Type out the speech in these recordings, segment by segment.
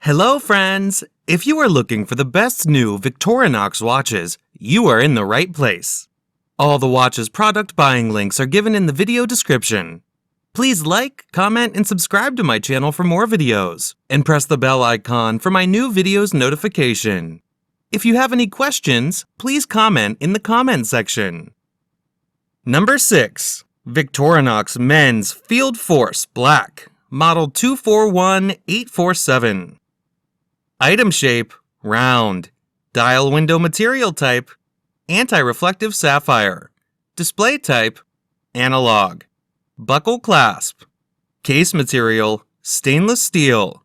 Hello friends! If you are looking for the best new Victorinox watches, you are in the right place. All the watches product buying links are given in the video description. Please like, comment, and subscribe to my channel for more videos, and press the bell icon for my new videos notification. If you have any questions, please comment in the comment section. Number 6. Victorinox Mens Fieldforce Black, Model 241847. Item shape, round. Dial window material type, anti-reflective sapphire. Display type, analog. Buckle clasp. Case material, stainless steel.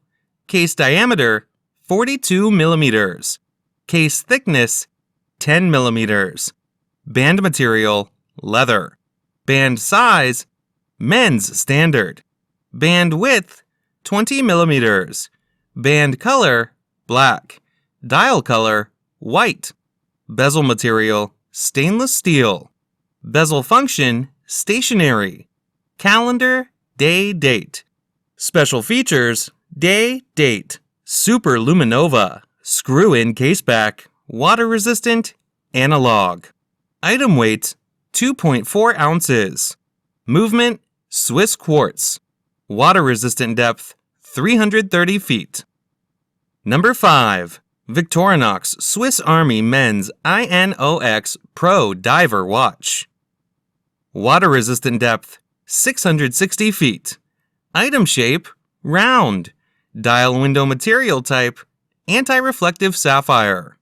Case diameter, 42 millimeters. Case thickness, 10 millimeters. Band material, leather. Band size, men's standard. Band width, 20 millimeters. Band color, black. Dial color, white. Bezel material, stainless steel. Bezel function, stationary. Calendar, day, date. Special features, day, date. Super Luminova, screw-in case back, water resistant, analog. Item weight, 2.4 ounces. Movement, Swiss quartz. Water resistant depth, 330 feet. Number 5. Victorinox Swiss Army Men's I.N.O.X Pro Diver Watch. Water resistant depth, 660 feet. Item shape, round. Dial window material type, anti-reflective sapphire.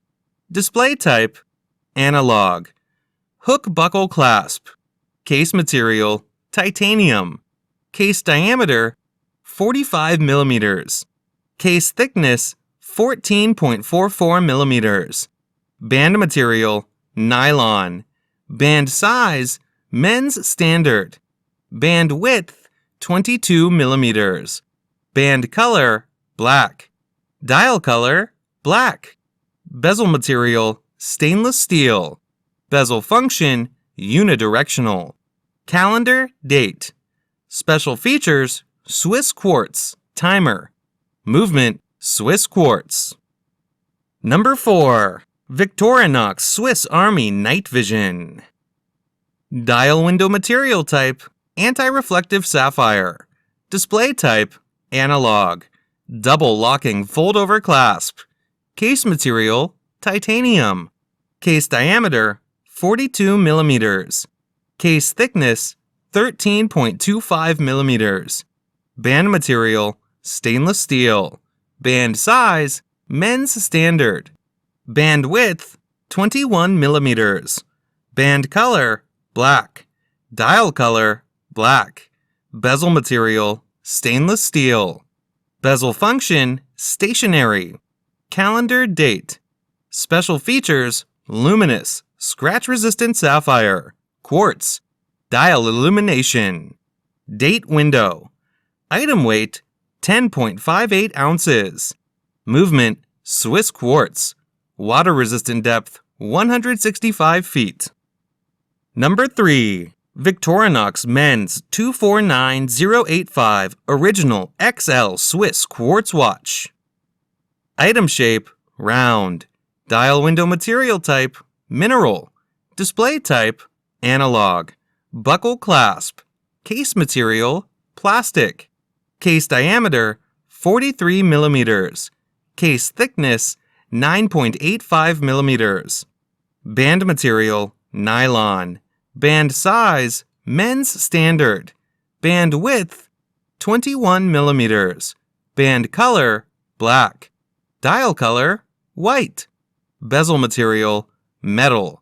Display type, analog. Hook buckle clasp. Case material, titanium. Case diameter, 45 millimeters. Case thickness, 14.44 millimeters. Band material, nylon. Band size, men's standard. Band width, 22 millimeters. Band color, black. Dial color, black. Bezel material, stainless steel. Bezel function, unidirectional. Calendar, date. Special features, Swiss quartz, timer. Movement, Swiss quartz. Number 4. Victorinox Swiss Army Night Vision. Dial window material type, anti-reflective sapphire. Display type, analog. Double locking fold-over clasp. Case material, titanium. Case diameter, 42 millimeters. Case thickness, 13.25 millimeters. Band material, stainless steel. Band size, men's standard. Band width, 21 millimeters. Band color, black. Dial color, black. Bezel material, stainless steel. Bezel function, stationary. Calendar, date. Special features, luminous, scratch-resistant sapphire. Quartz. Dial illumination. Date window. Item weight, 10.58 ounces. Movement, Swiss quartz. Water resistant depth, 165 feet. Number 3. Victorinox Mens 249085 Original XL Swiss Quartz Watch. Item shape, round. Dial window material type, mineral. Display type, analog. Buckle clasp. Case material, plastic. Case diameter, 43 millimeters. Case thickness, 9.85 millimeters. Band material, nylon. Band size, men's standard. Band width, 21 millimeters. Band color, black. Dial color, white. Bezel material, metal.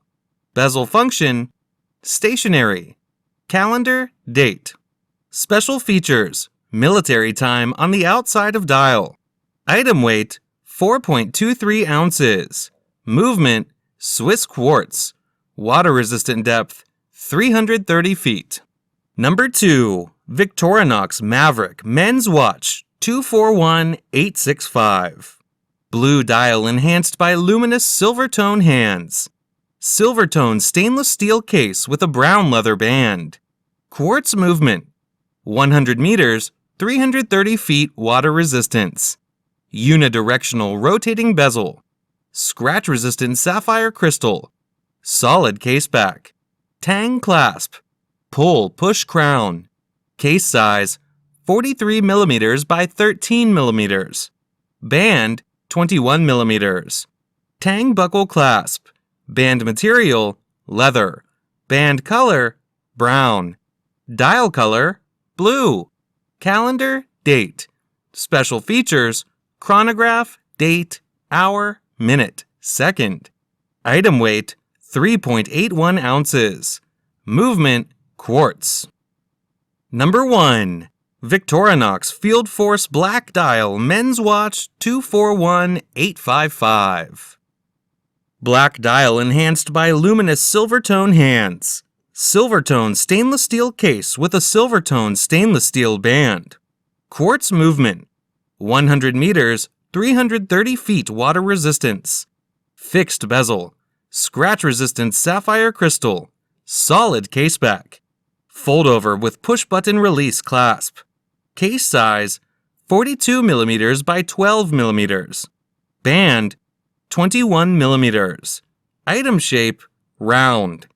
Bezel function, stationary. Calendar, date. Special features, military time on the outside of dial. Item weight, 4.23 ounces. Movement, Swiss quartz. Water resistant depth, 330 feet. Number 2. Victorinox Maverick Men's Watch 241865. Blue dial enhanced by luminous silver tone hands. Silver tone stainless steel case with a brown leather band. Quartz movement. 100 meters, 330 feet water resistance. unidirectional rotating bezel, scratch-resistant sapphire crystal, solid case back, tang clasp, pull-push crown, case size 43mm by 13mm, band 21mm, tang buckle clasp, band material leather, band color brown, dial color blue, calendar date, special features chronograph, date, hour, minute, second, item weight 3.81 ounces, movement quartz. Number 1. Victorinox Fieldforce Black Dial Men's Watch 241855. Black dial enhanced by luminous silver tone hands. Silver tone stainless steel case with a silver tone stainless steel band. Quartz movement. 100 meters, 330 feet water resistance. Fixed bezel. Scratch resistant sapphire crystal. Solid case back. Fold over with push button release clasp. Case size 42mm by 12mm. Band 21mm. Item shape round.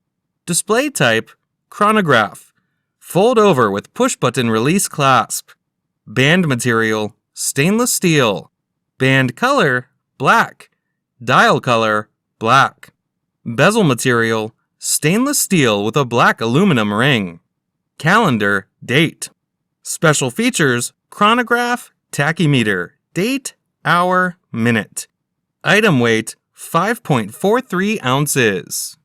Display type chronograph. Fold over with push button release clasp. Band material stainless steel. Band color black. Dial color black. Bezel material stainless steel with a black aluminum ring. Calendar date. Special features chronograph, tachymeter, date, hour, minute. Item weight 5.43 ounces.